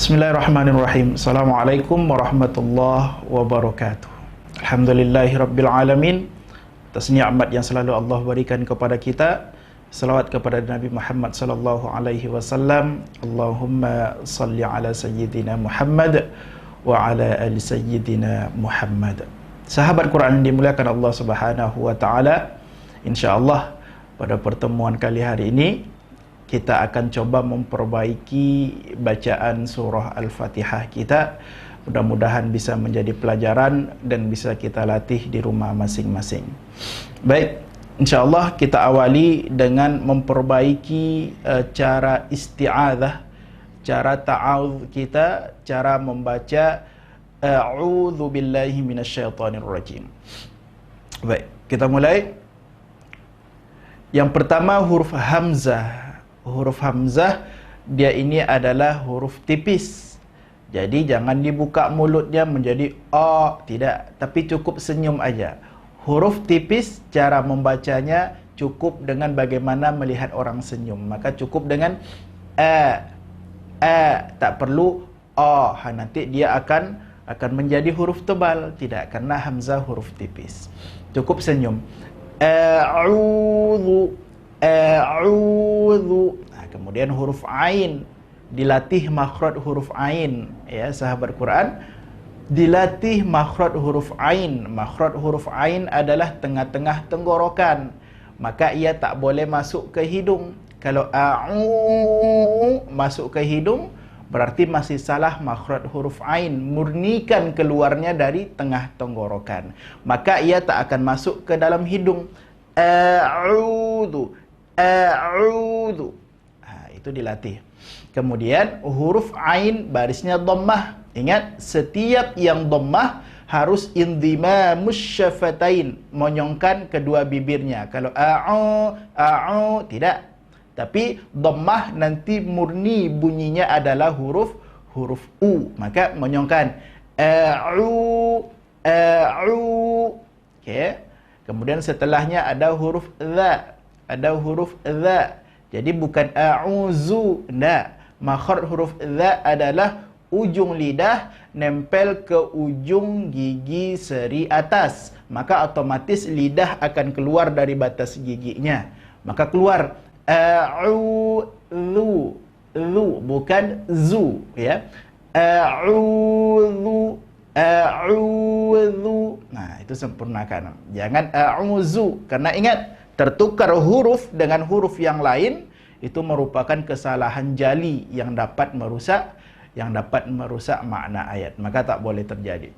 Bismillahirrahmanirrahim. Assalamualaikum warahmatullahi wabarakatuh. Alhamdulillahirabbil alamin. Atas nikmat yang selalu Allah berikan kepada kita. Salawat kepada Nabi Muhammad sallallahu alaihi wasallam. Allahumma salli ala sayyidina Muhammad wa ala ali sayyidina Muhammad. Sahabat Quran dimuliakan Allah Subhanahu wa taala. Insyaallah pada pertemuan kali hari ini kita akan coba memperbaiki bacaan surah Al-Fatihah kita. Mudah-mudahan bisa menjadi pelajaran dan bisa kita latih di rumah masing-masing. Baik, insyaAllah kita awali dengan memperbaiki cara isti'adzah, cara ta'awudz kita, cara membaca A'udzu billahi minasyaitonir rajim. Baik, kita mulai. Yang pertama huruf hamzah. Huruf hamzah dia ini adalah huruf tipis. Jadi jangan dibuka mulutnya menjadi a, tidak, tapi cukup senyum aja. Huruf tipis cara membacanya cukup dengan bagaimana melihat orang senyum. Maka cukup dengan a, tak perlu a. Nanti dia akan menjadi huruf tebal, tidak, karena hamzah huruf tipis. Cukup senyum. A'udzu. Nah, kemudian huruf ain dilatih makhraj huruf ain, ya sahabat Quran, dilatih makhraj huruf ain. Makhraj huruf ain adalah tengah-tengah tenggorokan, maka ia tak boleh masuk ke hidung. Kalau a'u masuk ke hidung berarti masih salah makhraj huruf ain, murnikan keluarnya dari tengah tenggorokan, maka ia tak akan masuk ke dalam hidung. A'udzu. Itu dilatih. Kemudian huruf ain barisnya dhammah. Ingat, setiap yang dhammah harus indhimamus syafatain, monyongkan kedua bibirnya. Kalau a'u tidak. Tapi dhammah nanti murni bunyinya adalah huruf u, maka monyongkan a'u. Okey. Kemudian setelahnya ada huruf dha. Jadi bukan a'uzu, enggak. Makhraj huruf dha adalah ujung lidah nempel ke ujung gigi seri atas, maka otomatis lidah akan keluar dari batas giginya. Maka keluar a'udzu, bukan zu, ya. A'udzu. Nah, itu sempurnakan. Jangan a'uzu, karena ingat, tertukar huruf dengan huruf yang lain itu merupakan kesalahan jali yang dapat merusak makna ayat, maka tak boleh terjadi.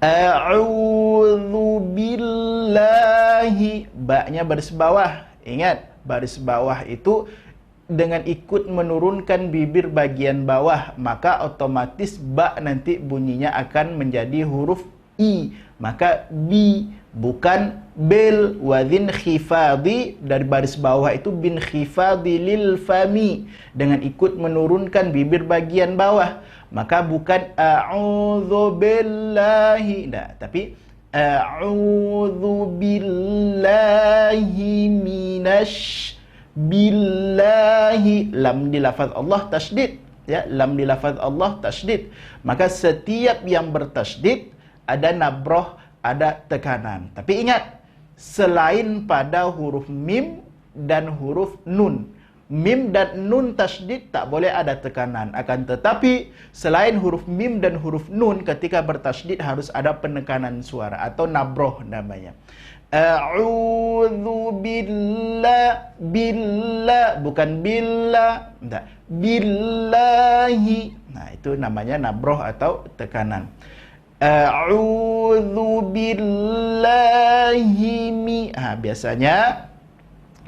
A'udzu billahi, ba-nya baris bawah. Ingat, baris bawah itu dengan ikut menurunkan bibir bagian bawah, maka otomatis ba nanti bunyinya akan menjadi huruf i, maka bi, bukan bel. Wadzin khifadi, dari baris bawah itu bin khifadi lil fami, dengan ikut menurunkan bibir bagian bawah, maka bukan a'udzu billahi, nah, tapi a'udzu billahi billahi. Lam di lafaz Allah tasydid, ya, lam di lafaz Allah tasydid. Maka setiap yang bertasydid ada nabroh, ada tekanan. Tapi ingat, selain pada huruf mim dan huruf nun. Mim dan nun tasydid tak boleh ada tekanan. Akan tetapi selain huruf mim dan huruf nun, ketika bertasydid harus ada penekanan suara atau nabroh namanya. A'udzu billah, bukan billah, enggak, billahi. Nah, itu namanya nabroh atau tekanan. A'udzu billahi biasanya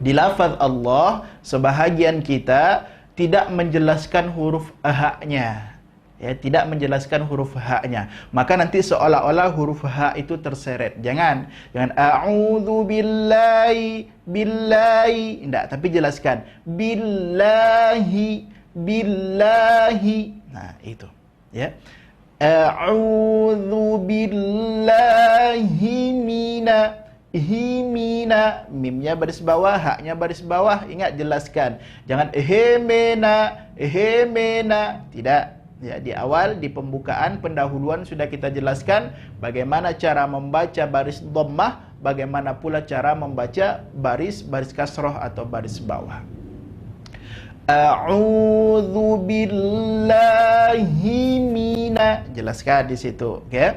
di lafaz Allah sebahagian kita tidak menjelaskan huruf ha-nya, ya, tidak menjelaskan huruf ha-nya, maka nanti seolah-olah huruf ha itu terseret. Jangan a'udzu billahi, enggak, tapi jelaskan billahi. Nah, itu, ya. A'udzu billahi Ihimina, mimnya baris bawah, haknya baris bawah. Ingat, jelaskan. Jangan ehemena, ehemena. Tidak. Ya, di awal, di pembukaan, pendahuluan sudah kita jelaskan bagaimana cara membaca baris dhammah, bagaimana pula cara membaca baris kasroh atau baris bawah. A'udzu billahi mina. Jelaskan di situ, okey?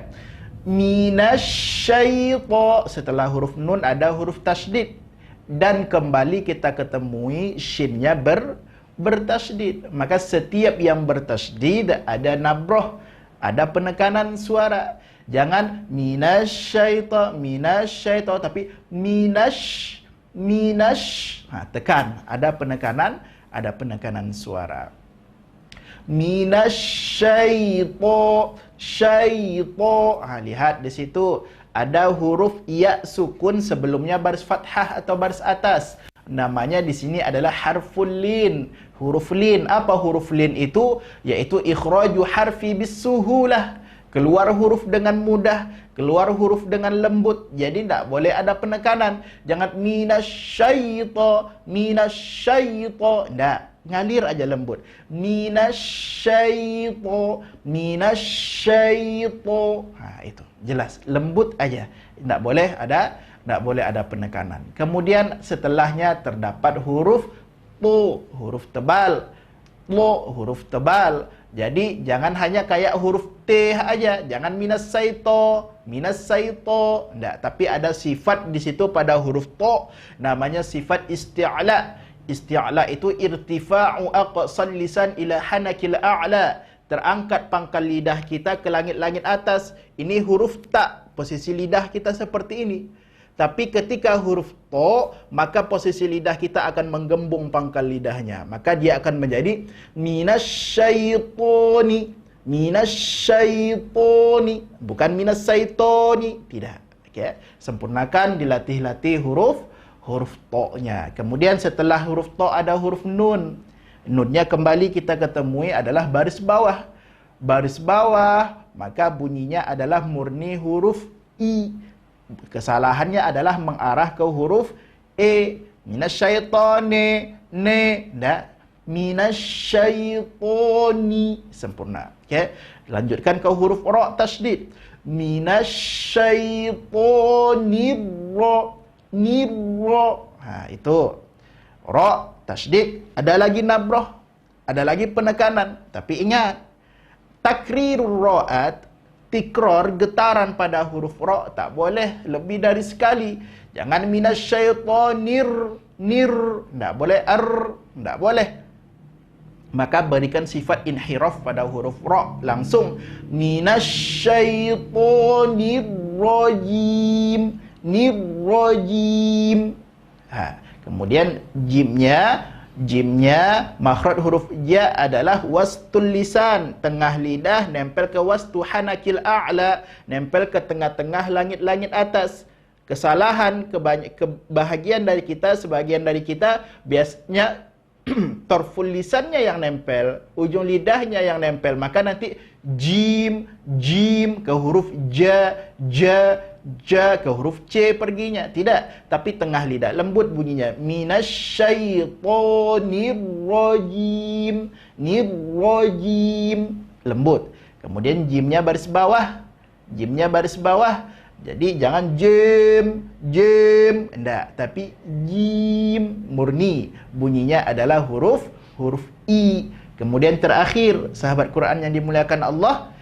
Minasyaita, setelah huruf nun ada huruf tasydid, dan kembali kita ketemui shinnya bertasydid. Maka setiap yang bertasydid ada nabroh, ada penekanan suara. Jangan minasyaita, tapi tekan, ada penekanan suara. Minasyaita, syaita. Lihat di situ ada huruf ya sukun sebelumnya baris fathah atau baris atas. Namanya di sini adalah harful lin, huruf lin. Apa huruf lin itu? Yaitu ikhraju harfi bisuhulah, keluar huruf dengan mudah, keluar huruf dengan lembut. Jadi tidak boleh ada penekanan. Jangan minasyaita, tidak, ngalir aja lembut. Minasyaita. Itu jelas, lembut aja. Tidak boleh ada penekanan. Kemudian setelahnya terdapat huruf to, huruf tebal. Huruf tebal. Jadi jangan hanya kayak huruf T aja. Jangan minasyaita. Tidak, tapi ada sifat di situ pada huruf to, namanya sifat isti'la. Isti'la itu irtifa'u aqsal lisan ila hanakil a'la, terangkat pangkal lidah kita ke langit-langit atas. Ini huruf ta, posisi lidah kita seperti ini. Tapi ketika huruf to, maka posisi lidah kita akan menggembung pangkal lidahnya. Maka dia akan menjadi minasyaitoni, bukan minasyaitoni. Tidak. Okay. Sempurnakan, dilatih-latih huruf to-nya. Kemudian setelah huruf to ada huruf nun. Nunnya kembali kita ketemui adalah baris bawah. Baris bawah, maka bunyinya adalah murni huruf i. Kesalahannya adalah mengarah ke huruf e. Minasyaitone, minasyaitoni. Sempurna. Okay. Lanjutkan ke huruf ra tasydid. Minasyaitonirra. Itu ra tasydid. Ada lagi nabroh, ada lagi penekanan. Tapi ingat, takrirur ra'at, tikrar, getaran pada huruf ra tak boleh lebih dari sekali. Jangan minasyaitonir, tak boleh tak boleh. Maka berikan sifat inhiraf pada huruf ra langsung. Minasyaitonir rajim, nirrajim. Kemudian jimnya makhraj huruf ja adalah wastul lisan, tengah lidah nempel ke wastu hanakil a'la, nempel ke tengah-tengah langit-langit atas. Kesalahan kebahagiaan dari kita, sebagian dari kita biasanya torful lisannya yang nempel, ujung lidahnya yang nempel, maka nanti jim ke huruf ja ke huruf C perginya. Tidak, tapi tengah lidah, lembut bunyinya. Minasyaitonirrajim, nirrajim, lembut. Kemudian jimnya baris bawah. Jadi jangan jem, enggak, tapi jim, murni. Bunyinya adalah huruf I. Kemudian terakhir, sahabat Quran yang dimuliakan Allah,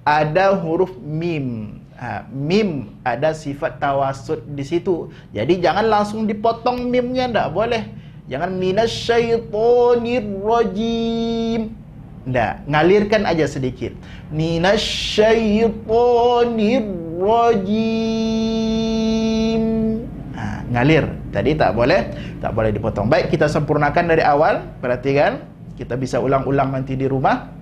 ada huruf mim. Mim ada sifat tawasud di situ. Jadi jangan langsung dipotong mimnya, enggak boleh. Jangan minasyaitonirrajim. Enggak, ngalirkan aja sedikit. Minasyaitonirrajim. Ngalir. Tadi tak boleh dipotong. Baik, kita sempurnakan dari awal. Perhatikan, kita bisa ulang-ulang nanti di rumah.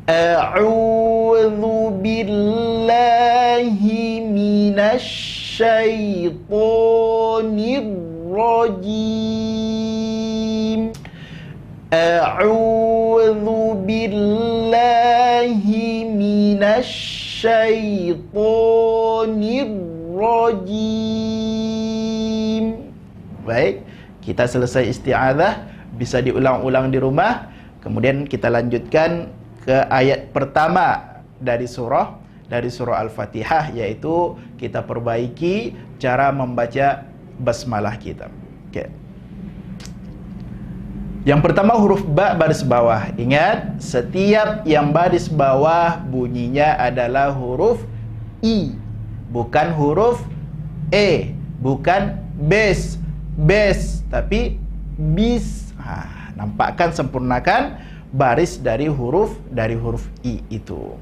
A'udzu billahi minasyaitonirrajim. A'udzu billahi minasyaitonirrajim. rajim. Baik, kita selesai isti'adzah, bisa diulang-ulang di rumah. Kemudian kita lanjutkan ke ayat pertama dari surah Al-Fatihah, yaitu kita perbaiki cara membaca basmalah kita. Okey. Yang pertama huruf ba baris bawah. Ingat, setiap yang baris bawah bunyinya adalah huruf I, bukan huruf E, bukan bes, tapi bis. Nampakkan, sempurnakan baris dari huruf I itu.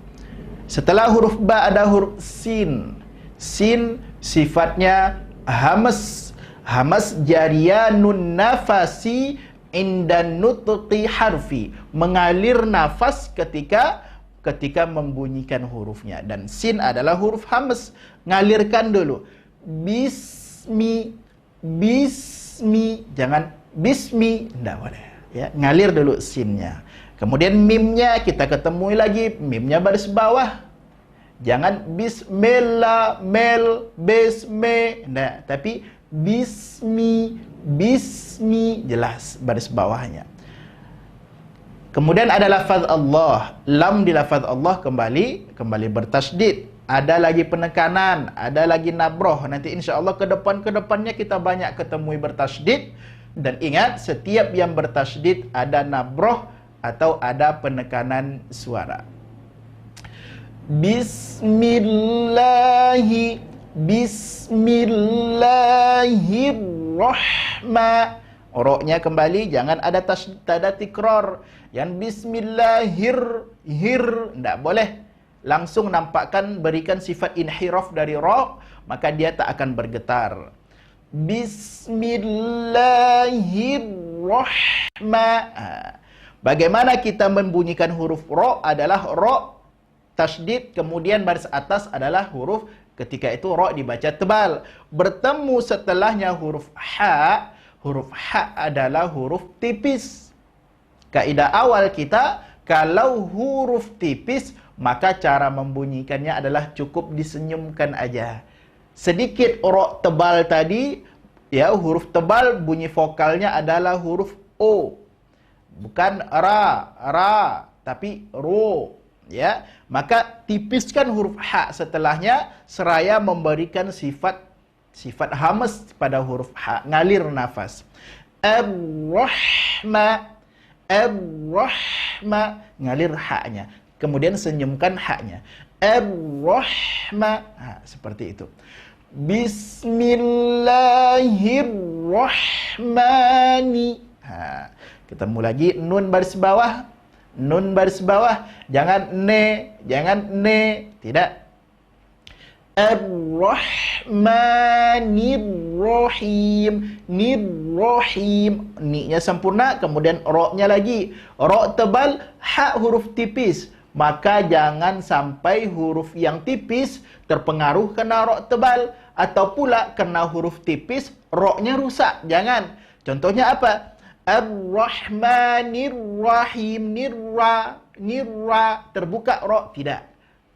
Setelah huruf ba ada huruf sin. Sin sifatnya hamas. Hamas jariyanun nafasi indan nutqi harfi, mengalir nafas ketika membunyikan hurufnya. Dan sin adalah huruf hamas, ngalirkan dulu. Bismi, jangan bismi, tidak boleh ya, ngalir dulu sinnya. Kemudian mimnya kita ketemui lagi, mimnya baris bawah. Jangan bismillah, besme, nah, tapi bismi, jelas baris bawahnya. Kemudian ada lafaz Allah. Lam di lafaz Allah kembali bertasydid. Ada lagi penekanan, ada lagi nabroh. Nanti insya-Allah kedepannya kita banyak ketemui bertasydid. Dan ingat, setiap yang bertasydid ada nabroh atau ada penekanan suara. Bismillahirrahmanirrahim. Roknya kembali, jangan ada tanda tikror. Yang bismillahir, tidak boleh. Langsung nampakkan, berikan sifat inhiraf dari ro, maka dia tak akan bergetar. Bismillahirrahmanirrahim. Bagaimana kita membunyikan huruf ro adalah ro tasydid, kemudian baris atas adalah huruf, ketika itu ro dibaca tebal. Bertemu setelahnya huruf ha. Huruf ha adalah huruf tipis. Kaidah awal kita, kalau huruf tipis, maka cara membunyikannya adalah cukup disenyumkan aja. Sedikit ro tebal tadi, ya, huruf tebal bunyi vokalnya adalah huruf o. Bukan ra, tapi ro. Ya, maka tipiskan huruf ha setelahnya seraya memberikan sifat hamas pada huruf ha, ngalir nafas. Ar-Rahma, ngalir ha-nya. Kemudian senyumkan ha-nya. Ar-Rahma, seperti itu. Bismillahirrahmani. Ketemu lagi nun baris bawah. Nun baris bawah, jangan ne, tidak. Ar-Rahmanirrahim, nirrahim, ni-nya sempurna, kemudian ro-nya lagi. Ro tebal, ha huruf tipis. Maka jangan sampai huruf yang tipis terpengaruh kena ro tebal, atau pula kena huruf tipis, ro-nya rusak. Jangan. Contohnya apa? Ar-Rahmanirrahim, nirra, terbuka ro, tidak.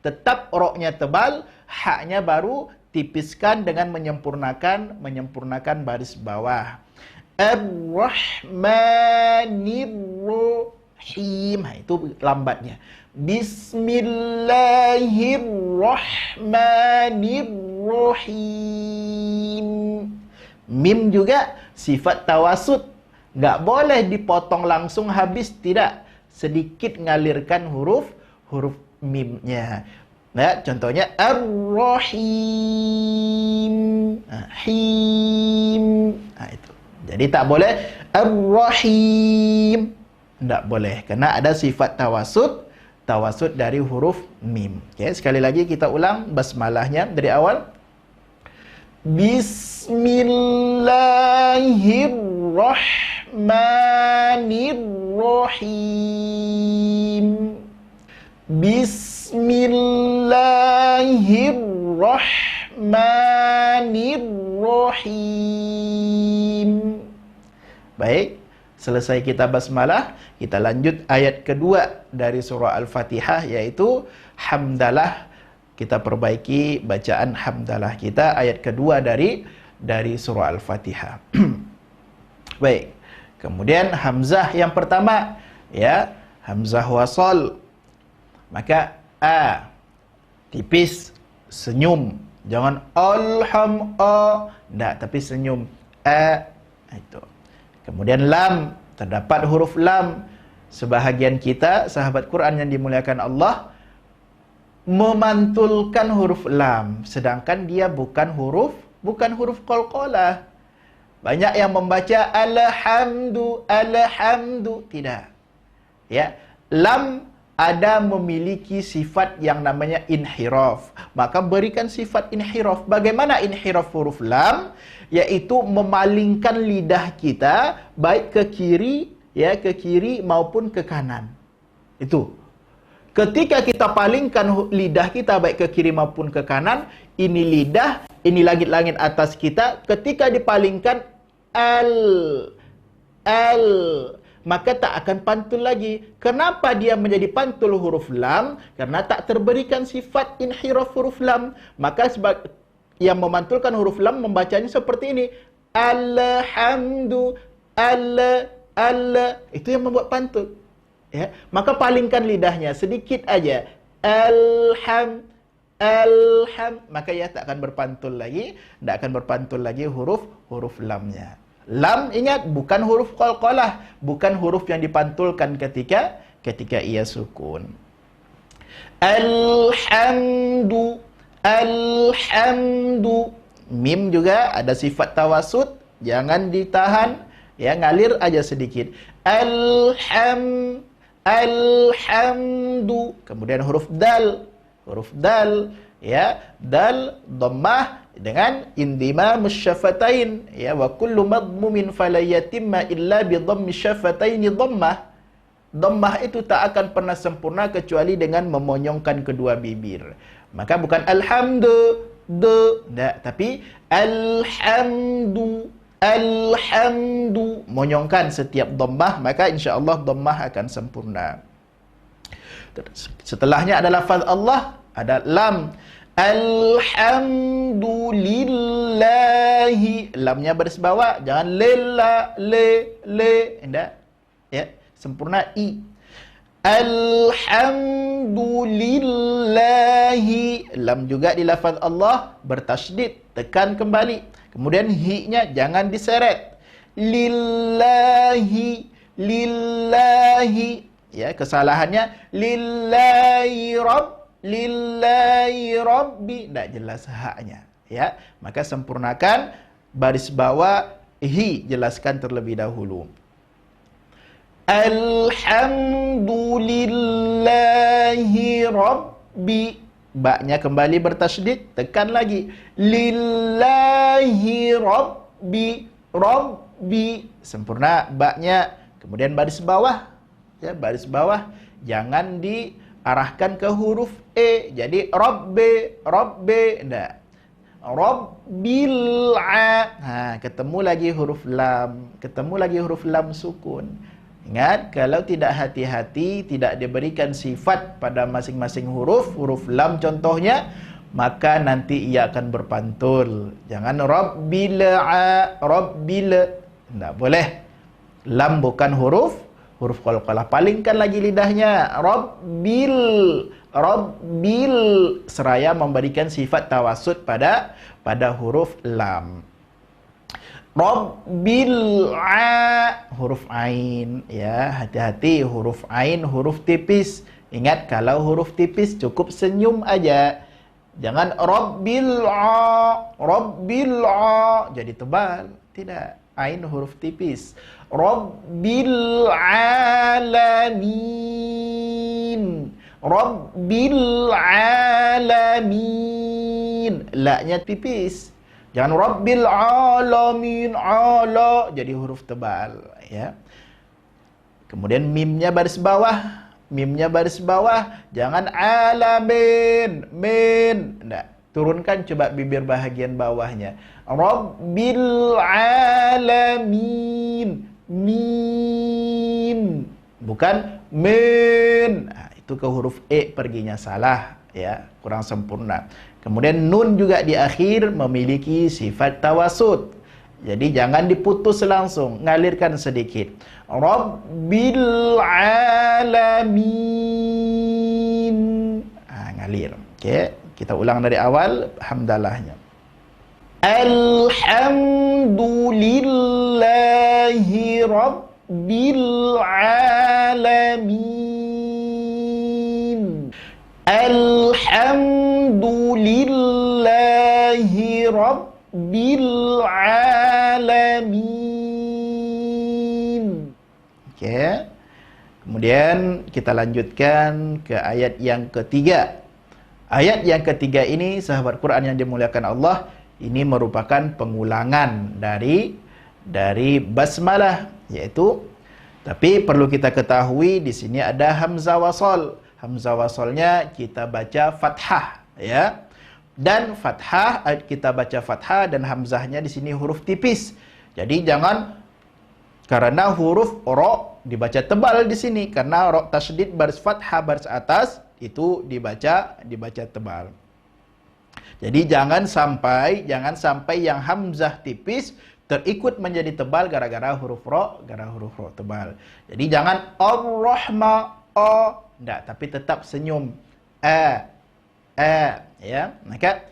Tetap ro-nya tebal, ha-nya baru tipiskan dengan menyempurnakan baris bawah. Ar-Rahmanirrahim, itu lambatnya. Bismillahirrahmanirrahim. Mim juga sifat tawasud. Nggak boleh dipotong langsung habis, tidak. Sedikit ngalirkan huruf mimnya. Nah, contohnya Ar-Rahim. Him. Itu. Jadi tak boleh Ar-Rahim. Tidak boleh, karena ada sifat tawasud dari huruf mim. Okay, sekali lagi kita ulang basmalahnya dari awal. Bismillahirrahmanirrahim. Bismillahirrahmanirrahim. Baik, selesai kita basmalah, kita lanjut ayat kedua dari surah Al-Fatihah, yaitu hamdalah kita perbaiki bacaan hamdalah kita ayat kedua dari surah Al-Fatihah. Baik. Kemudian hamzah yang pertama, ya, hamzah wasal. Maka a tipis, senyum. Jangan enggak, tapi senyum. Itu. Kemudian lam, terdapat huruf lam. Sebahagian kita, sahabat Quran yang dimuliakan Allah, memantulkan huruf lam, sedangkan dia bukan huruf qalqalah. Banyak yang membaca alhamdu, tidak. Ya, lam ada memiliki sifat yang namanya inhiraf. Maka berikan sifat inhiraf. Bagaimana inhiraf huruf lam? Yaitu memalingkan lidah kita baik ke kiri, ya, ke kiri maupun ke kanan. Itu. Ketika kita palingkan lidah kita baik ke kiri maupun ke kanan, ini lidah, ini langit-langit atas kita, ketika dipalingkan maka tak akan pantul lagi. Kenapa dia menjadi pantul huruf lam? Karena tak terberikan sifat inhiraf huruf lam. Maka sebab yang memantulkan huruf lam membacanya seperti ini. Alhamdu, itu yang membuat pantul. Ya, maka palingkan lidahnya sedikit aja. Alham, maka ia tak akan berpantul lagi, tak akan berpantul lagi huruf lamnya. Lam, ingat, bukan huruf qalqalah, bukan huruf yang dipantulkan ketika ia sukun. Alhamdu. Mim juga ada sifat tawasud, jangan ditahan, ya, ngalir aja sedikit. Alhamdu. Kemudian huruf dal, ya, dal dhammah dengan indimam syafatain, ya, wa kullu madmumin fala yatimma illa bi dhammi syafataini dhammah. Dhammah itu tak akan pernah sempurna kecuali dengan memonyongkan kedua bibir. Maka bukan alhamdu, tapi alhamdu, monyongkan setiap dhammah, maka insya-Allah dhammah akan sempurna. Setelahnya ada lafaz Allah, ada lam. Alhamdulillahi. Lamnya baris bawah, jangan le. Enggak. Ya, sempurna i. Alhamdulillahi. Lam juga di lafaz Allah bertasydid, tekan kembali. Kemudian hi-nya jangan diseret. Lillahi. Ya, kesalahannya lillahi rabbi. Tak jelas haknya. Ya, maka sempurnakan baris bawah hi, jelaskan terlebih dahulu. Alhamdulillahi rabbi. Baknya kembali bertasydid, tekan lagi. Lillahi rabbi. Sempurna baknya. Kemudian baris bawah. Ya, baris bawah jangan diarahkan ke huruf e. Jadi rabbe. Enggak. Rabbil ketemu lagi huruf lam sukun. Ingat, kalau tidak hati-hati, tidak diberikan sifat pada masing-masing huruf lam contohnya, maka nanti ia akan berpantul. Jangan rabbil. Tidak boleh. Lam bukan huruf qalqalah. Palingkan lagi lidahnya. Rabbil. Seraya memberikan sifat tawasud pada huruf lam. Rabbil huruf ain, ya, hati-hati huruf ain, huruf tipis. Ingat, kalau huruf tipis cukup senyum aja. Jangan rabbil jadi tebal. Tidak, ain huruf tipis. Rabbil alamin. La-nya tipis. Jangan rabbil alamin, jadi huruf tebal, ya. Kemudian mimnya baris bawah. Jangan alamin, enggak. Turunkan coba bibir bahagian bawahnya. Rabbil alamin, mim. Bukan min. Itu ke huruf e perginya salah, ya, kurang sempurna. Kemudian nun juga di akhir memiliki sifat tawasud. Jadi jangan diputus langsung, ngalirkan sedikit. Rabbil alamin. Ngalir. Okey, kita ulang dari awal hamdalahnya. Alhamdulillahi rabbil alamin. Alhamdulillahi rabbil alamin. Okey. Kemudian kita lanjutkan ke ayat yang ketiga. Ayat yang ketiga ini, sahabat Quran yang dimuliakan Allah, ini merupakan pengulangan dari basmalah, yaitu, tapi perlu kita ketahui di sini ada hamzah wasal. Hamzah wasalnya kita baca fathah, ya. Dan fathah kita baca fathah dan hamzahnya di sini huruf tipis. Jadi jangan karena huruf ro dibaca tebal di sini, karena ro tasydid baris fathah baris atas itu dibaca tebal. Jadi jangan sampai yang hamzah tipis terikut menjadi tebal gara-gara huruf ro tebal. Jadi jangan ar-rahma enggak, tapi tetap senyum ya. Maka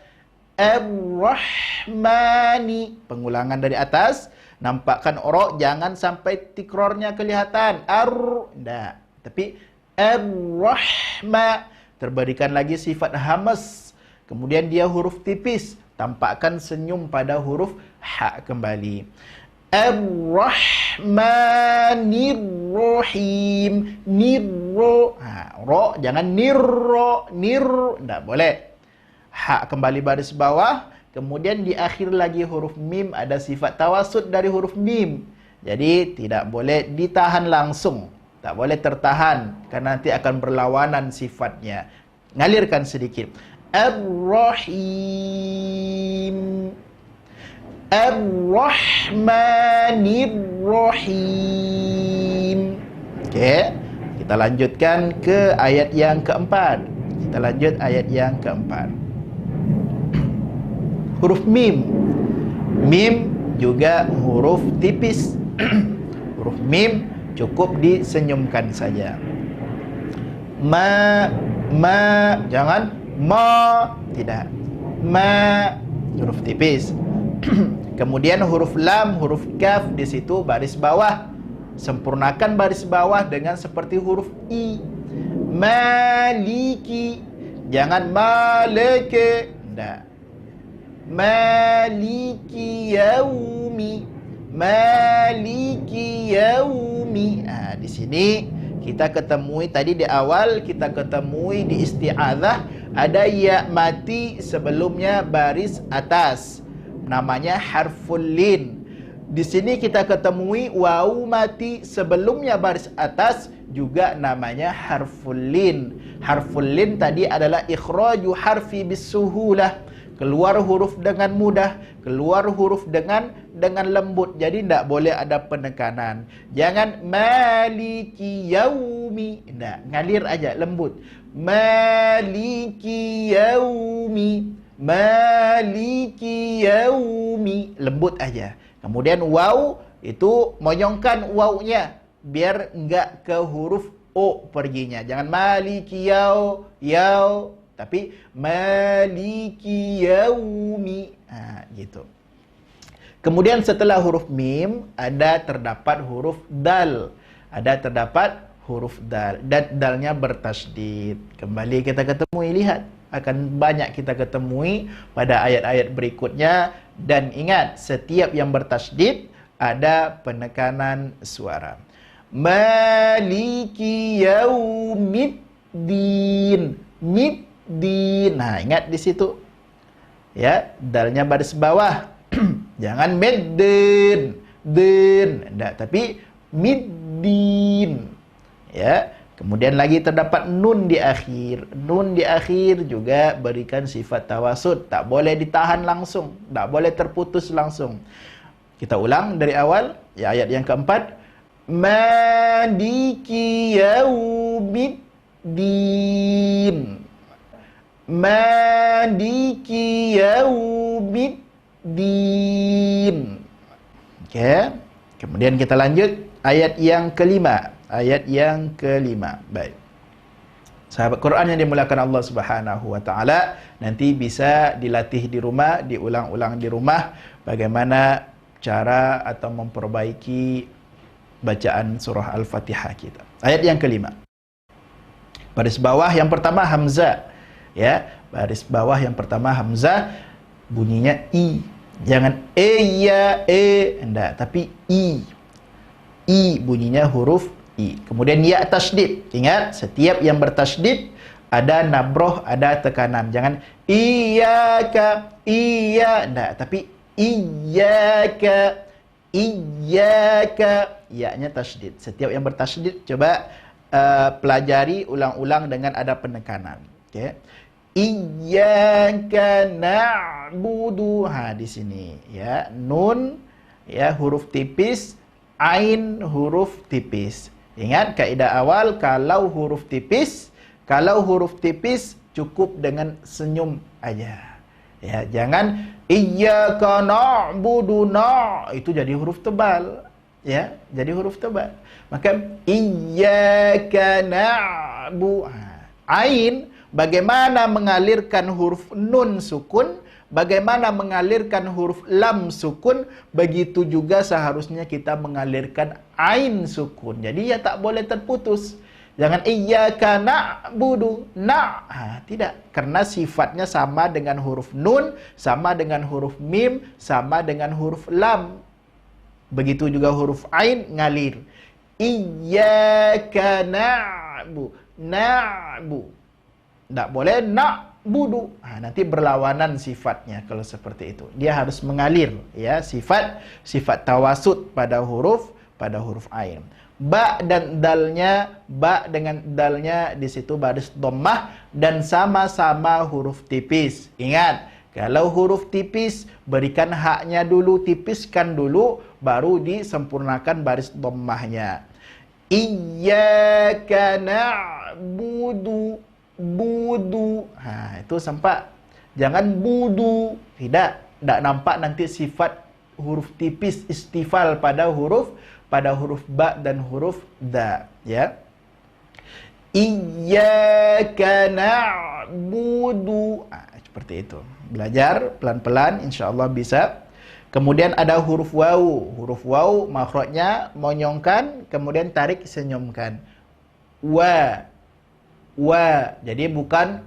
ar-rahmani, pengulangan dari atas, nampakkan ro, jangan sampai tikrornya kelihatan enggak, tapi ar-rahma, terberikan lagi sifat hamas, kemudian dia huruf tipis, tampakkan senyum pada huruf ha kembali. Ar-Rahmanir-Rahim. Nirro. Ro jangan nirro, enggak boleh. Ha kembali baris bawah, kemudian di akhir lagi huruf mim, ada sifat tawasud dari huruf mim. Jadi tidak boleh ditahan langsung, tak boleh tertahan, karena nanti akan berlawanan sifatnya. Ngalirkan sedikit. Ar-Rahim. Ar-Rahmanir-Rahim. Okey, kita lanjutkan ke ayat yang keempat. Kita lanjut ayat yang keempat. Huruf mim. Mim juga huruf tipis. Huruf mim cukup disenyumkan saja. Ma, jangan ma, tidak. Ma, huruf tipis. Kemudian huruf lam, huruf kaf di situ baris bawah. Sempurnakan baris bawah dengan seperti huruf i. Maliki, jangan malike, enggak. Maliki yaumi. Maliki yaumi. Di sini kita ketemui tadi di awal, kita ketemui di isti'adzah ada ya mati sebelumnya baris atas, namanya harful lin. Di sini kita ketemui wawu mati sebelumnya baris atas, juga namanya harful lin. Harful lin tadi adalah ikhraju harfi bisuhulah, keluar huruf dengan mudah, keluar huruf dengan lembut. Jadi tidak boleh ada penekanan. Jangan maliki yaumi, tidak, ngalir aja lembut. Maliki yaumi, maliki yaumi, lembut aja. Kemudian waw itu monyongkan wawnya biar enggak ke huruf o perginya. Jangan maliki yau, tapi maliki yaumi. Gitu. Kemudian setelah huruf mim terdapat huruf dal. Terdapat huruf dal, dan dalnya bertasydid. Kembali kita ketemui, lihat, akan banyak kita ketemui pada ayat-ayat berikutnya. Dan ingat, setiap yang bertasydid ada penekanan suara. Maliki yaumiddin. Middin. Ingat di situ. Ya, dalnya baris bawah. Jangan meddin, enggak, tapi middin. Ya. Kemudian lagi terdapat nun di akhir. Nun di akhir juga berikan sifat tawasud. Tak boleh ditahan langsung, tak boleh terputus langsung. Kita ulang dari awal, ya, ayat yang keempat. Maliki yaumiddin. Maliki yaumiddin. Okey. Kemudian kita lanjut ayat yang kelima. Ayat yang kelima. Baik. Sahabat Quran yang dimuliakan Allah Subhanahu wa taala, nanti bisa dilatih di rumah, diulang-ulang di rumah bagaimana cara atau memperbaiki bacaan surah Al-Fatihah kita. Ayat yang kelima. Baris bawah yang pertama hamzah, ya. Baris bawah yang pertama hamzah bunyinya i. Jangan ya enggak, tapi i. I bunyinya huruf i. Kemudian ya tasydid. Ingat, setiap yang bertasydid ada nabroh, ada tekanan. Jangan iyyaka, iya, enggak, tapi iyyaka, iyyaka. Ya-nya tasydid. Setiap yang bertasydid coba pelajari ulang-ulang dengan ada penekanan. Okey. Iyyaka na'budu. Di sini ya, nun ya huruf tipis, ain huruf tipis. Ingat kaidah awal, kalau huruf tipis cukup dengan senyum aja. Ya, jangan iyyaka na'budu, itu jadi huruf tebal. Ya, jadi huruf tebal. Maka iyyaka na'budu. Ain, bagaimana mengalirkan huruf nun sukun, bagaimana mengalirkan huruf lam sukun, begitu juga seharusnya kita mengalirkan ain sukun. Jadi ya tak boleh terputus. Jangan iyyaka na'budu, tidak. Karena sifatnya sama dengan huruf nun, sama dengan huruf mim, sama dengan huruf lam. Begitu juga huruf ain ngalir. Iyyaka na'budu. Tak boleh na'budu. Nanti berlawanan sifatnya kalau seperti itu. Dia harus mengalir, ya, sifat tawasud pada huruf ain. Ba dan dalnya, ba dengan dalnya di situ baris dhammah dan sama-sama huruf tipis. Ingat, kalau huruf tipis berikan haknya dulu, tipiskan dulu, baru disempurnakan baris dhammahnya. Iyyaka na'budu, budu. Itu sampai. Jangan budu. Tidak nampak nanti sifat huruf tipis istifal pada huruf ba dan huruf da, ya. Iyyaka na'budu. Seperti itu. Belajar pelan-pelan, insyaallah bisa. Kemudian ada huruf wawu. Huruf wawu makhrajnya monyongkan, kemudian tarik senyumkan. Wa. Jadi bukan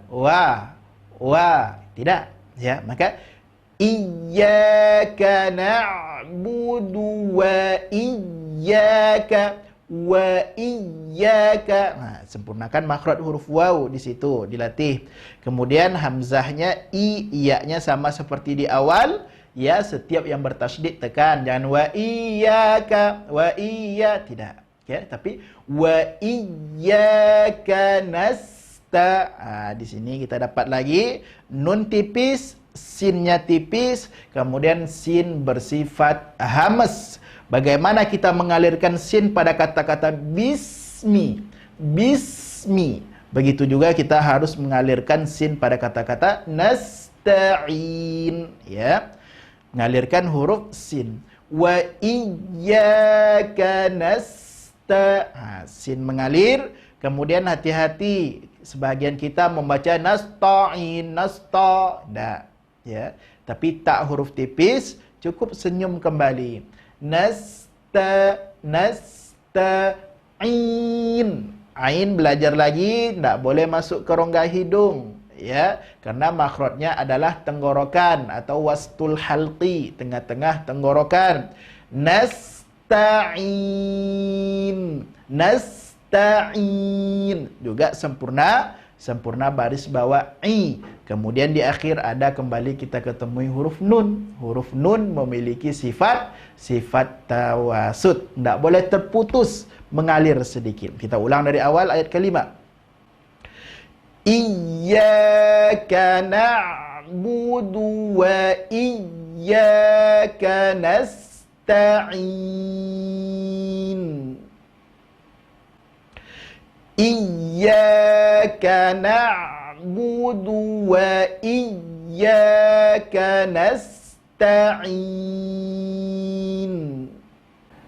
tidak, ya. Maka iyyaka na'budu wa iyyaka sempurnakan makhraj huruf waw di situ, dilatih. Kemudian hamzahnya iya-nya sama seperti di awal, ya. Setiap yang bertasydid tekan, jangan wa iyyaka, tidak, ya, tapi wa iyyaka di sini kita dapat lagi nun tipis, sinnya tipis, kemudian sin bersifat hamas. Bagaimana kita mengalirkan sin pada kata-kata bismi? Begitu juga kita harus mengalirkan sin pada kata-kata nasta'in, ya. Mengalirkan huruf sin. Wa iyyaka sin mengalir. Kemudian hati-hati, sebagian kita membaca nasta'in, ya. Tapi tak huruf tipis, cukup senyum kembali. Nasta'in. Ain belajar lagi, tidak boleh masuk ke rongga hidung, ya, karena makhrajnya adalah tenggorokan atau wastul halqi, tengah-tengah tenggorokan. Nasta'in juga sempurna baris bawah i. Kemudian di akhir ada kembali kita ketemui huruf nun. Huruf nun memiliki sifat tawasud, tidak boleh terputus, mengalir sedikit. Kita ulang dari awal ayat kelima. Iyyaka na'budu wa iyyaka nasta'in. Iyyaka na'budu na'budu wa iyyaka nasta'in.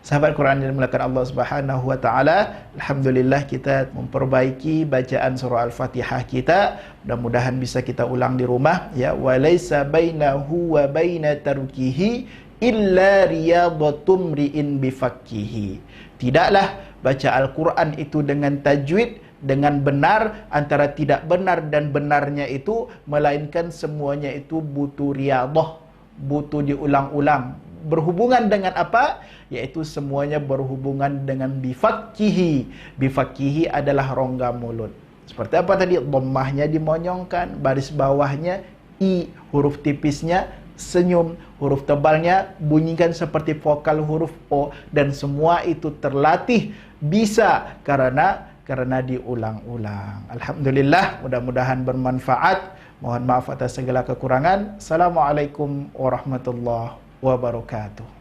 Sahabat Quran yang dimuliakan Allah Subhanahu wa taala, alhamdulillah kita memperbaiki bacaan surah Al-Fatihah kita. Mudah-mudahan bisa kita ulang di rumah ya. Walaisa bainahu wa baina tarkihi illa riyadatum ri'in bifakkihi. Tidaklah baca Al-Quran itu dengan tajwid, dengan benar, antara tidak benar dan benarnya itu, melainkan semuanya itu butuh riyadah, butuh diulang-ulang. Berhubungan dengan apa? Yaitu semuanya berhubungan dengan bifakkihi. Bifakkihi adalah rongga mulut. Seperti apa tadi? Dhammahnya dimonyongkan, baris bawahnya i, huruf tipisnya senyum, huruf tebalnya bunyikan seperti vokal huruf O, dan semua itu terlatih bisa karena diulang-ulang. Alhamdulillah, mudah-mudahan bermanfaat. Mohon maaf atas segala kekurangan. Assalamualaikum warahmatullahi wabarakatuh.